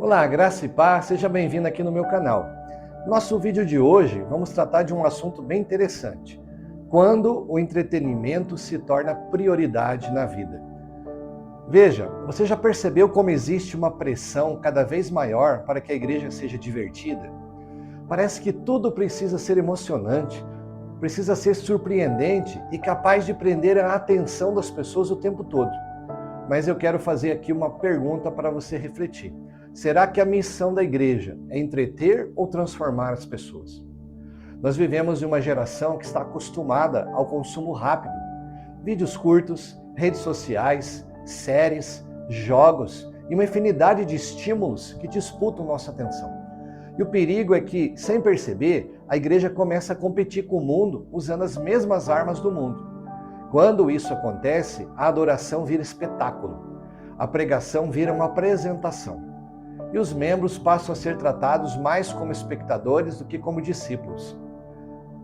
Olá, graça e paz, seja bem-vindo aqui no meu canal. Nosso vídeo de hoje vamos tratar de um assunto bem interessante. Quando o entretenimento se torna prioridade na vida. Veja, você já percebeu como existe uma pressão cada vez maior para que a igreja seja divertida? Parece que tudo precisa ser emocionante, precisa ser surpreendente e capaz de prender a atenção das pessoas o tempo todo. Mas eu quero fazer aqui uma pergunta para você refletir. Será que a missão da igreja é entreter ou transformar as pessoas? Nós vivemos em uma geração que está acostumada ao consumo rápido. Vídeos curtos, redes sociais, séries, jogos e uma infinidade de estímulos que disputam nossa atenção. E o perigo é que, sem perceber, a igreja começa a competir com o mundo usando as mesmas armas do mundo. Quando isso acontece, a adoração vira espetáculo. A pregação vira uma apresentação. E os membros passam a ser tratados mais como espectadores do que como discípulos.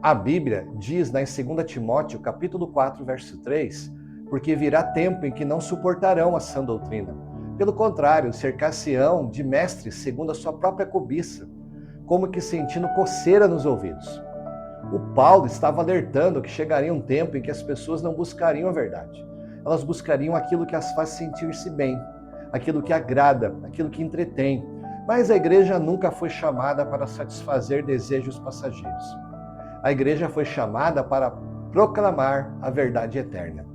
A Bíblia diz em 2 Timóteo, capítulo 4, verso 3, porque virá tempo em que não suportarão a sã doutrina. Pelo contrário, cercar-se-ão de mestres segundo a sua própria cobiça, como que sentindo coceira nos ouvidos. O Paulo estava alertando que chegaria um tempo em que as pessoas não buscariam a verdade. Elas buscariam aquilo que as faz sentir-se bem, aquilo que agrada, aquilo que entretém. Mas a igreja nunca foi chamada para satisfazer desejos passageiros. A igreja foi chamada para proclamar a verdade eterna.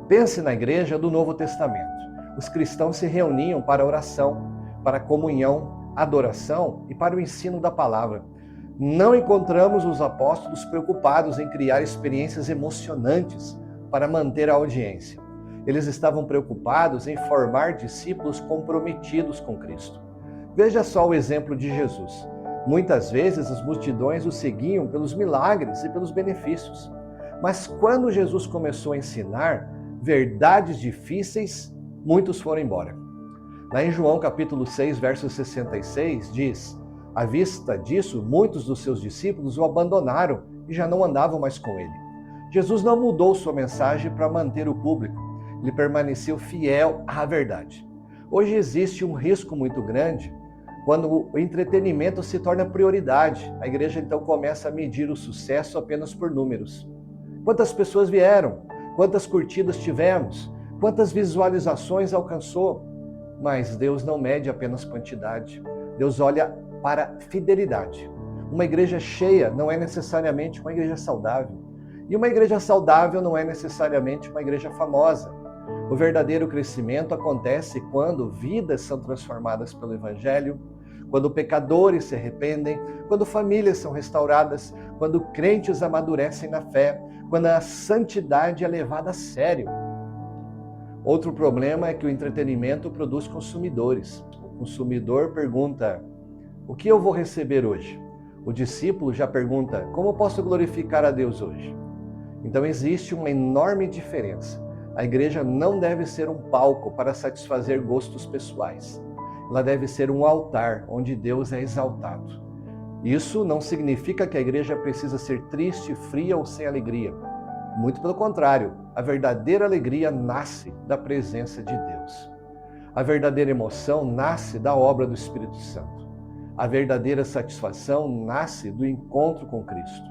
Pense na igreja do Novo Testamento. Os cristãos se reuniam para oração, para comunhão, adoração e para o ensino da palavra. Não encontramos os apóstolos preocupados em criar experiências emocionantes para manter a audiência. Eles estavam preocupados em formar discípulos comprometidos com Cristo. Veja só o exemplo de Jesus. Muitas vezes as multidões o seguiam pelos milagres e pelos benefícios. Mas quando Jesus começou a ensinar verdades difíceis, muitos foram embora. Lá em João capítulo 6, verso 66, diz: à vista disso, muitos dos seus discípulos o abandonaram e já não andavam mais com ele. Jesus não mudou sua mensagem para manter o público. Ele permaneceu fiel à verdade. Hoje existe um risco muito grande quando o entretenimento se torna prioridade. A igreja então começa a medir o sucesso apenas por números. Quantas pessoas vieram? Quantas curtidas tivemos? Quantas visualizações alcançou? Mas Deus não mede apenas quantidade. Deus olha para fidelidade. Uma igreja cheia não é necessariamente uma igreja saudável. E uma igreja saudável não é necessariamente uma igreja famosa. O verdadeiro crescimento acontece quando vidas são transformadas pelo Evangelho, quando pecadores se arrependem, quando famílias são restauradas, quando crentes amadurecem na fé, quando a santidade é levada a sério. Outro problema é que o entretenimento produz consumidores. O consumidor pergunta: o que eu vou receber hoje? O discípulo já pergunta: como posso glorificar a Deus hoje? Então existe uma enorme diferença. A igreja não deve ser um palco para satisfazer gostos pessoais. Ela deve ser um altar onde Deus é exaltado. Isso não significa que a igreja precisa ser triste, fria ou sem alegria. Muito pelo contrário, a verdadeira alegria nasce da presença de Deus. A verdadeira emoção nasce da obra do Espírito Santo. A verdadeira satisfação nasce do encontro com Cristo.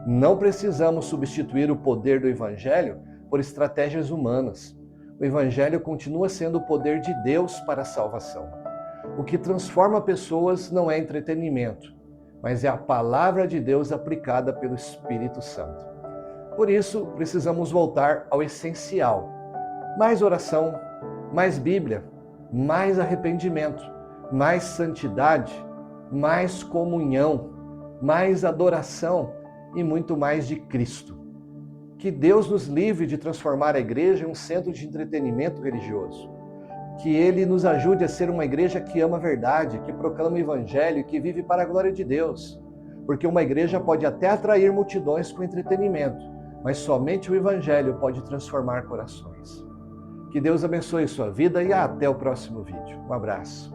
Não precisamos substituir o poder do Evangelho por estratégias humanas. O Evangelho continua sendo o poder de Deus para a salvação. O que transforma pessoas não é entretenimento, mas é a palavra de Deus aplicada pelo Espírito Santo. Por isso, precisamos voltar ao essencial. Mais oração, mais Bíblia, mais arrependimento, mais santidade, mais comunhão, mais adoração e muito mais de Cristo. Que Deus nos livre de transformar a igreja em um centro de entretenimento religioso. Que Ele nos ajude a ser uma igreja que ama a verdade, que proclama o Evangelho e que vive para a glória de Deus. Porque uma igreja pode até atrair multidões com entretenimento, mas somente o Evangelho pode transformar corações. Que Deus abençoe sua vida e até o próximo vídeo. Um abraço.